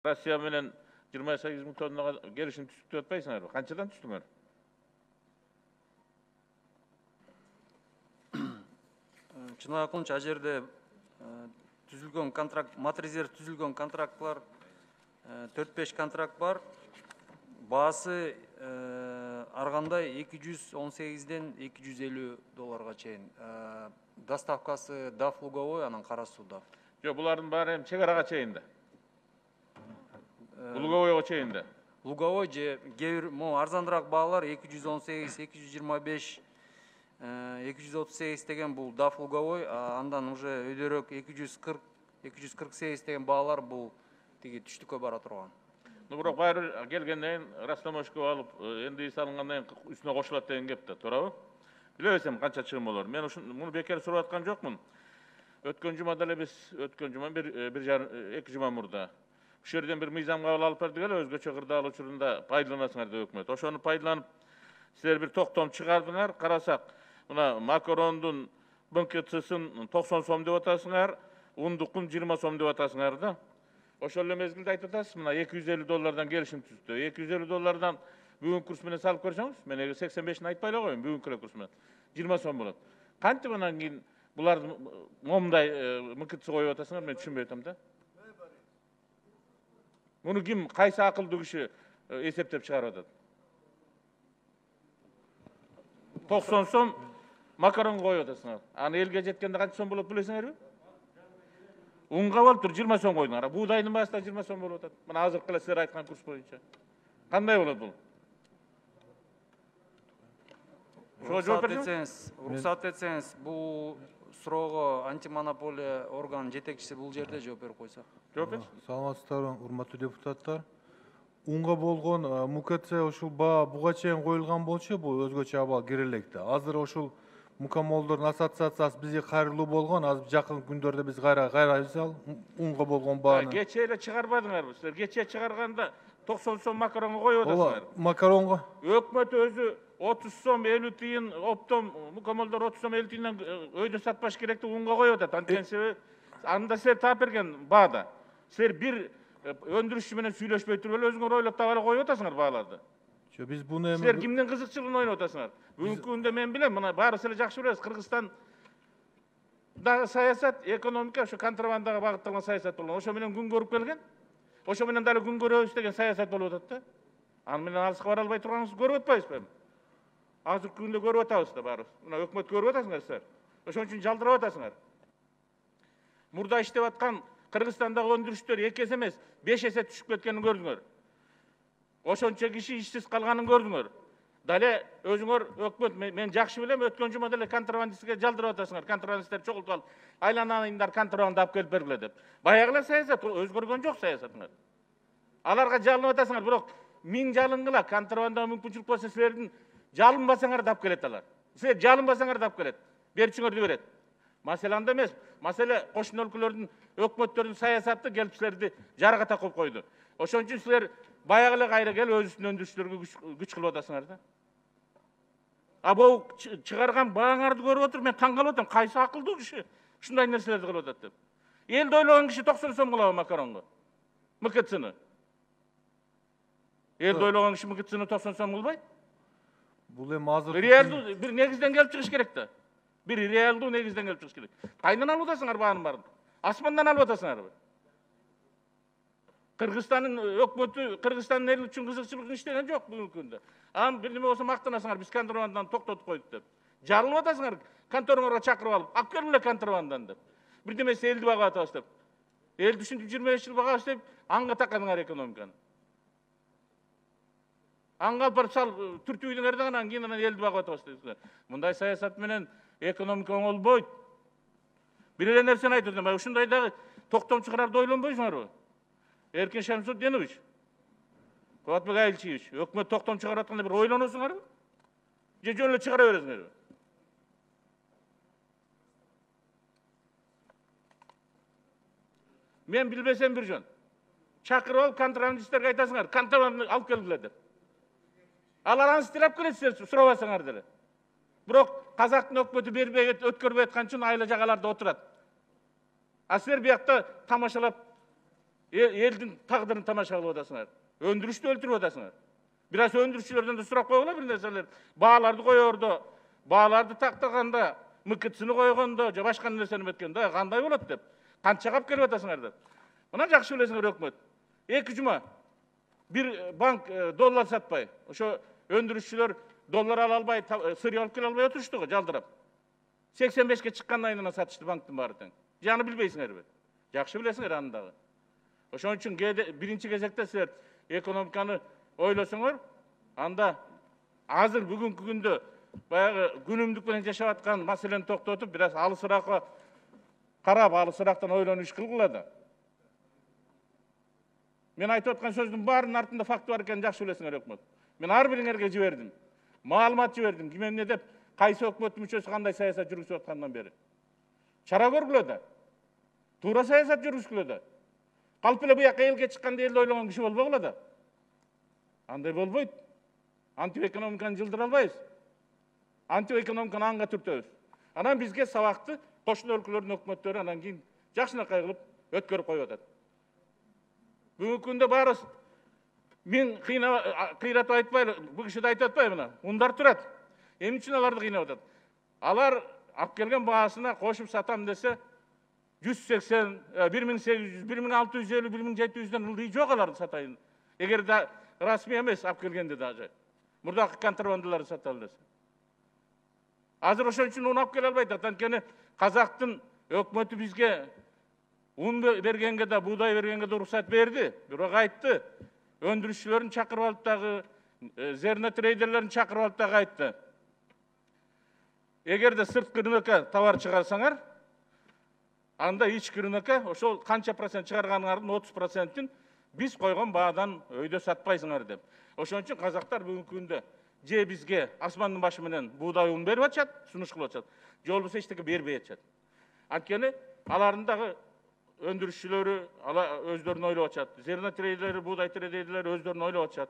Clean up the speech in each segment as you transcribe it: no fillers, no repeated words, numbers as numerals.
Rossiya менен 28 000 tonnaga kelişim түзүп деп атпайсыңарбы? Канчадан түздүңөр? Чын акылынча ал жерде түзүлгөн контракт, матризер түзүлгөн контрактлар 4-5 контракт бар. Баасы ар кандай 218ден $250 чейин. Доставкасы DAF луговой, анан кара суу DAF. Жок, булардын баары эми чек арага чейин да. Луговойго чейин да. Луговой же кээ бир арзандыраак баалар 218, 225, 238 деген бул DAF луговой, андан уже өйдөрөөк 240, 248 деген баалар бул тиги түштүккө бара турган. Бирок баары келгенден кийин растамашка алып, энди салынгандан кийин үстүнө кошулат деген кеп да, туурабы? Билебесем канча чыгым болор. Мен муну бекер сурап аткан жокмун. Өткөн жумада эле биз, өткөн жума эки жума мурда ушул жерден бир мыйзам кабыл алып бердик эле, өзгөчө кырдаал учурунда пайдаланасыңар деп өкмөт. Ошону пайдаланып силер бир токтом чыгардыңар. Карасак, мына макарондун БКЦсын 90 сом деп атасыңар, ундукун 20 сом деп атасыңар да. Ошол эле мезгилде айтып атасыз, мына $250 келишим түздү. $250 бүгүн курс менен салып көрсөңүз, мен 85-ни айтпай эле коеюн, бүгүнкү курс менен 20 сом болот. Кантип анан кийин буларды момундай МКЦ коюп атасыңар, мен түшүнбөй атам да. Муну ким, кайсы акылдуу киши эсептеп чыгарып атат? 90 сом макарон коюп атасыңар. Аны элге жеткенде канча сом болот билесиңерби? Унга болуп тур 20 сом койдуңар. Буудайдын баасы да 20 сом болуп атат. Мына азыркы эле силер айткан курс боюнча. Кандай болот бул? Уруксат этсеңиз, бул суроого антимонополия орган жетекчиси бул жерде жооп берип койсо. Жооп берсин. Саламатсыздарбы, урматтуу депутаттар. Унга болгон МКЦ ушул баа буга чейин коюлган болчу, бул өзгөчө абал кирелекти. Азыр ушул мукамолдордун ассоциациясы бизге кайрылуу болгон, азыр жакын күндөрдө биз кайрайбыз ал унга болгон бааны. Кече эле чыгарбадыңарбы силер? Кече чыгарганда 90 сом макаронго коюп атасыңар. Макаронго Өкмөт өзү 30 сом 50 тыйын, оптом мукамолдор 30 сом 50 тыйындан өйдө сатпаш керекти унга коюп атат. Анткени себеби анда силер таап берген баада. Силер бир өндүрүшчү менен сүйлөшпөй туруп эле өзүңөр ойлоп таап эле коюп атасыңар бааларды. Биз буну эми Силер кимдин кызыкчылыгын ойноп атасыңар? Бүгүнкү күндө мен билем, мына баары силер жакшы билесиз, Кыргызстан дагы саясат, экономика ошо контрабандага багытталган саясат болгон. Ошо менен күн көрүп келген. Ошо менен дагы күн көрөбүз деген саясат болуп атат да. Аны менен алыска бара албай турганыңызды көрүп атпайсызбы? Азыркы күндө көрүп атабыз да баарыбыз. Мына өкмөт көрүп атасыңар силер. Ошон үчүн жалдырап атасыңар. Мурда иштеп аткан Кыргызстандагы өндүрүштөр 2 эсе эмес, 5 эсе түшүп кеткенин көрдүңөр. Ошончо киши ишсиз калганын көрдүңөр. Дале өзүңөр өкмөт, мен жакшы билем, өткөн жумада эле контрабандистке жалдырап атасыңар. Контрабандисттер чогултуп алып, айланайындар контрабанда алып келип бергиле деп. Баягы эле саясат, өзгөргөн жок саясатыңар. Аларга жалынып атасыңар, бирок 1000 жалынгыла контрабандага мүмкүнчүлүк болсо силердин жалынбасаңар да алып келет алар. Силер жалынбасаңар да алып келет. Берчиңерди берет. Маселе анда эмес. Маселе кошун өлкөлөрдүн өкмөттөрдүн саясаты келип силерди жаргата коюп койду. Ошон үчүн силер баягы эле кайра келип өзүнүн өндүрүштөргө күч кылып атасыңар да. Бул чыгарган бааңарды көрүп отуруп мен таң калып атам. Кайсы акылдуу киши ушундай нерселерди кылып атат деп. Элди ойлогон киши 90 сом кылабы макаронго? МКЦны. Элди ойлогон киши МКЦны 90 сом кылбайт? Бул эми азыр реалдуу бир негизден келип чыгыш керек да. Бир реалдуу негизден келип чыгыш керек. Кайдан алып атасыңар баанын баарын? Асмандан алып атасыңарбы? Кыргызстандын өкмөтү, Кыргызстандын эли үчүн кызыкчылык иштеген жок бүгүнкү күндө. Ам бир неме болсо мактанасыңар, биз контрабанданы токтотуп койдук деп. Жалынып атасыңар, контороңорго чакырып алып, алып келгиле контрабандан деп. Бирдемеси элди багып атабыз деп. Элди ушинтип 25 жыл багабыз деп, анга такадыңар экономиканы. Анга алып барып сал түртүүдүңөр да анан кийин элди багып атабыз дейсиңер. Мындай саясат менен экономика оңолбойт. Бир эле нерсени айтып атам, ушундай дагы токтом чыгарарды ойлонбойсуңарбы? Эркин Шамсутдинович, Кубатбек Айылчиевич, өкмөт токтом чыгарып атканда бир ойлоносуңарбы? Же жөн эле чыгара бересиңерби? Мен билбесем бир жөн. Чакырып алып контрабандисттерге айтасыңар, контрабанданы алып келгиле деп. Алар аны тилеп келет силер сурабасаңар деле. Бирок казактын өкмөтү бербей өткөрбөй аткан үчүн айла жагаларда отурат. А силер биякта тамашалап Elдің тағдырын тамаша қылып отырсыңар. Өндірішті өлтіріп отырсыңар. Biraz öndürüşçülerden de сұрақ қойғыла bir нәрселер. Bağlardı koyordu. Bağlardı taqtırganda, mıkıtsını koyğanda, же başka нәрсені өткенде, қандай болады деп. Қанша қап келіп отырсыңар деп. Мына жақсы білесіңер өкмет. 2 жұма bir bank dollar satпай. Ошо öndürüşçüler dollar ала албай, сыры алып келе албай отырышты ғой, жалдырап. 85-ке шыққаннан айынан сатышты банктың бары тең. Жаны білбейсіңер бе? Жақсы білесіңер анындағы. Ошон үчүн биринчи кезекте силер экономиканы ойлосоңор, анда азыр бүгүнкү күндө баягы күнүмдүк менен жашап аткан маселени токтотуп, бир аз алысыраакка карап, алысыраактан ойлонуп иш кылгыла да. Мен айтып аткан сөздүн баарынын артында факт бар экенин жакшы билесиңер өкмөт. Мен ар бириңерге жибердим. Маалымат жибердим. Ким эмне деп, кайсы өкмөттүн мүчөсү кандай саясат жүргүзүп аткандан бери. Чара көргүлө да. Туура саясат жүргүзгүлө да. Калп эле буяка элге чыкканда элди ойлогон киши болбогула да. Андай болбойт. Антиэкономиканы жылдыра албайбыз. Антиэкономиканы анга түртөбүз. Анан бизге сабакты кошуна өлкөлөрдүн өкмөттөрү анан кийин жакшынакай кылып өткөрүп коюп атат. Бүгүнкү күндө баарыбыз мен кыйратып айтпайлы, бу киши айтып атпайбы, ундар турат. Эмне үчүн аларды кыйнап атат? Алар алып келген баасына кошуп сатам десе 180, 1800, 1650, 1700'den ылдый жок аларды сатайын. Эгер да расмий эмес алып келгенде даже. Мурдакы контрабандаларды саталы десе. Азыр ошон үчүн уну алып келе албайт. Анткени казактын өкмөтү бизге un бергенге да, buğday бергенге да уруксат берди. Бирок айтты, өндүрүшчүлөрүн чакырып алып дагы, зернотрейдерлерин чакырып алып дагы айтты. Эгерде сырткы рынокко товар чыгарсаңар, анда ички рынокко ошол канча процент чыгарганыңардын 30%-ин биз койгон баадан өйдө сатпайсыңар деп. Ошон үчүн казактар бүгүнкү күндө же бизге асмандын башы менен buğday un берип атышат, сунуш кылып атышат. Же болбосо эчтеке бербей атышат. Анткени алардын дагы өндүрүшчүлөрү өздөрүн ойлоп атышат. Зернотрейдерлери, buğday трейдерлери өздөрүн ойлоп атышат.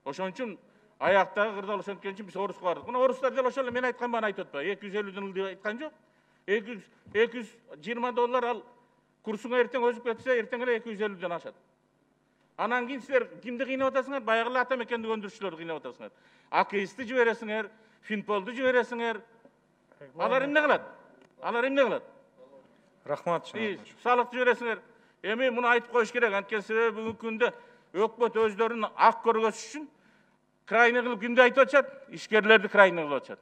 Ошон үчүн аяктагы кырдаал ошенткен үчүн биз оруско бардык. Мына орустар дел ошол эле мен айткан бааны айтып атпайбы? 250'den ылдый айткан жок. 220 доллар ал курсуңа эртең өзүп кетсе, эртең эле 250'den ашат. Анан кийин силер кимди кыйнап атасыңар? Баягы эле ата мекендик өндүрүшчүлөрдү кыйнап атасыңар. АКС'ти жибересиңер, Финполду жибересиңер. Алар эмне кылат? Алар эмне кылат? Рахмат. Салык жибересиңер. Эми муну айтып коюш керек. Анткени себеби бүгүнкү күндө өкмөт өздөрүн ак көргөзүш үчүн крайний кылып кимди айтып атышат? Ишкерлерди крайний кылып атышат.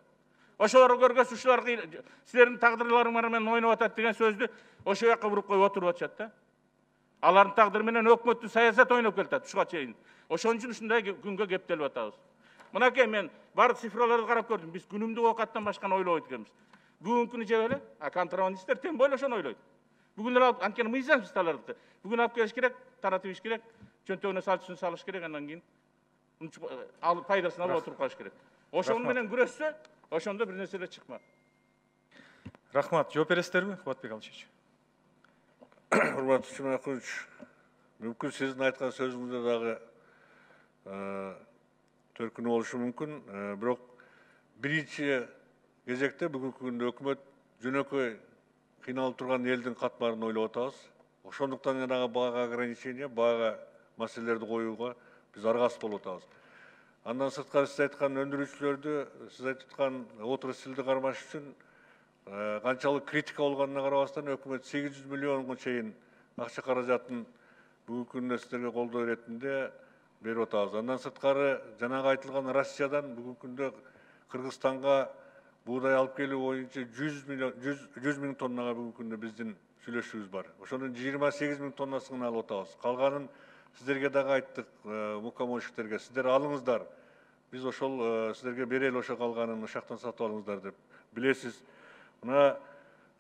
Ошолорго көргөзүп ушулар силердин тагдырларыңар менен ойноп атат деген сөздү ошол жака буруп коюп отуруп атышат да. Алардын тагдыры менен өкмөттүн саясат ойноп келатат ушуга чейин. Ошон үчүн ушундай күнгө кептелип атабыз. Мынакей мен бар цифраларды карап көрдүм. Биз күнүмдүк оокаттан башканы ойлобойт экенбиз. Бүгүнкүнү жеп эле, контрабандисттер тең бойло ошону ойлойт. Бүгүн эле анткени мыйзамсыз аларды. Бүгүн алып келиш керек, таратып иш керек, чөнтөгүнө салчысын салыш керек, андан кийин алып пайдасын алып отуруп калыш керек. Ошону менен күрөшсө, ошондо бир нерселер чыкмак. Рахмат. Жооп бересиздерби, Кубатбек Алчевич? Урматтуу Чынакулович, мүмкүн сиздин айткан сөзүңүздө дагы төркүнү болушу мүмкүн. Бирок биринчи кезекте бүгүнкү күндө өкмөт жөнөкөй кыйналып турган элдин катмарын ойлоп атабыз. Ошондуктан дагы баага ограничение, баага маселелерди коюуга биз аргасыз болуп атабыз. Андан сырткары сиз айткан өндүрүүчүлөрдү, сиз айтып аткан отраслды кармаш үчүн канчалык критика болгонуна карабастан өкмөт 800 миллионго чейин акча каражатын бүгүнкү күндө сиздерге колдоо иретинде берип атабыз. Андан сырткары жанагы айтылган Россиядан бүгүнкү күндө Кыргызстанга buğday алып келүү боюнча 100 миң тоннага бүгүнкү күндө биздин сүйлөшүүбүз бар. Ошонун 28 миң тоннасын алып атабыз. Калганын сиздерге дагы айттык, мукамойщиктерге. Сиздер алыңыздар. Биз ошол сиздерге берели ошо калганын ошактан сатып алыңыздар деп билесиз. Мына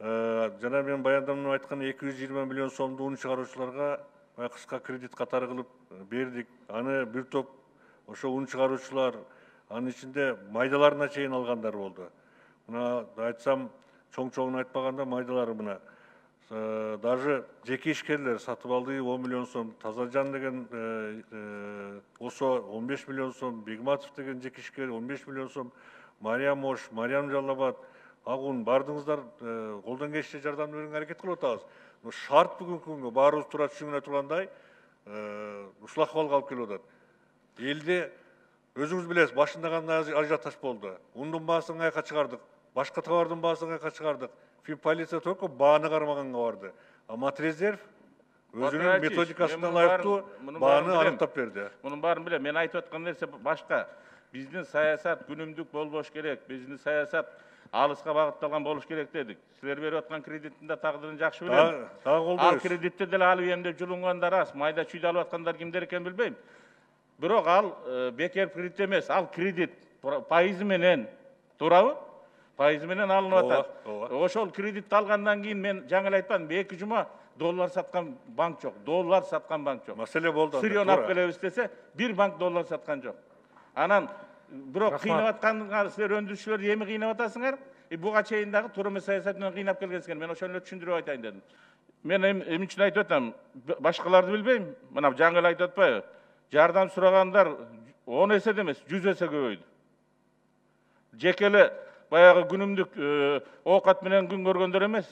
жана мен баяндамамда айткан 220 миллион сомду un чыгаруучуларга кыска кредит катары кылып бердик. Аны бир топ ошо un чыгаруучулар, анын ичинде майдаларына чейин алгандар болду. Мына айтсам, чоң-чоңун айтпаганда майдалары мына даже жеке ишкерлер сатып алды 10 миллион сом, Тазажан деген ошо 15 миллион сом, Бегматов деген жеке ишкер 15 миллион сом, Мариям Ош, Мариям Жаллабад, Агун бардыңыздар колдон келишинче жардам берүүгө аракет кылып атабыз. шарт бүгүнкү күнгө баарыбыз туура түшүнгөнү тургандай ушул акыбалга алып келип атат. Элде өзүңүз билесиз, башында кандай ажиотаж болду. Ундун баасын каяка чыгардык, башка товардын баасын каяка чыгардык. Финполиция только бааны кармаганга барды. А Матрезерв өзүнүн методикасына ылайыктуу бааны аныктап берди. Мунун баарын билем. Мен айтып аткан нерсе башка. Биздин саясат күнүмдүк болбош керек. Биздин саясат алыска багытталган болуш керек дедик. Силер берип аткан кредиттин да тагдырын жакшы билем. Дагы Ал колдойбуз. кредитти деле алып эмне жулунгандар аз. Майда чүйдө алып аткандар кимдер экенин билбейм. Бирок ал бекер кредит эмес. Ал кредит пайызы менен, туурабы? Пайызы менен алынып атат. Ошол кредитти алгандан кийин мен жаңы эле айтпадым, 2 жума доллар саткан банк жок. Доллар саткан банк жок. Маселе болду. Сырьон алып келебиз десе, бир банк доллар саткан жок. Анан бирок кыйнап атканыңар силер өндүрүүчүлөр эми кыйнап атасыңар. Буга чейин дагы туура эмес саясат менен кыйнап келгенсиңер. Мен ошону түшүндүрүп айтайын дедим. Мен эмне үчүн айтып атам? Башкаларды билбейм. Мына жаңы эле айтып атпайбы? Жардам сурагандар 10 эседе эмес, 100 эсе көбөйдү. Жекеле баягы күнүмдүк оокат менен күн көргөндөр эмес.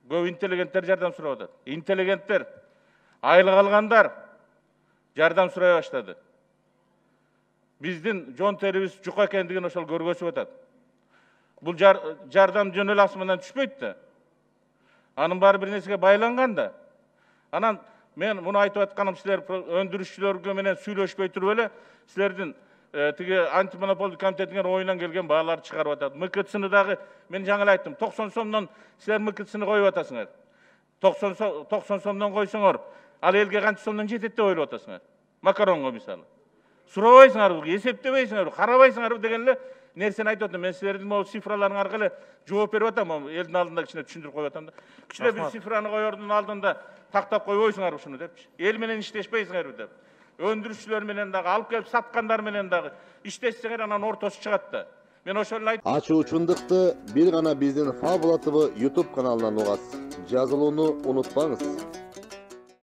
Көп интеллигенттер жардам сурап атат. Интеллигенттер, айлык алгандар жардам сурай баштады. Биздин жон терибиз жука экендигин ошол көргөзүп атат. Бул жардам жөн эле асмандан түшпөйт да. Анын баары бир нерсеге байланган да. Анан мен муну айтып атканым силер өндүрүүчүлөргө менен сүйлөшпөй туруп эле силердин тиги антимонополдук комитетиңер оюнан келген бааларды чыгарып атат. МКЦны дагы мен жаңы эле айттым, 90 сомдон силер МКЦны коюп атасыңар. 90 сомдон койсоңор, ал элге канча сомдон жетет деп ойлоп атасыңар. Макаронго мисалы. Сурабайсыңарбы, эсептебейсиңарбы, карабайсыңарбы деген эле нерсени айтып атам. Мен силердин могу цифраларыңар аркылуу жооп берип атам, элдин алдында кичине түшүндүрүп коюп атам да. Кичине бир цифраны коердун алдында тактап койбойсуңарбы ушуну депчи. Эл менен иштешпейсиңерби деп. Өндүрүүчүлөр менен дагы, алып келип саткандар менен дагы иштешсеңер анан ортосу чыгат да. Мен ошол эле айттым. Ачуучундукты бир гана биздин Фабула ТВ YouTube каналынан угасыз. Жазылууну унутпаңыз.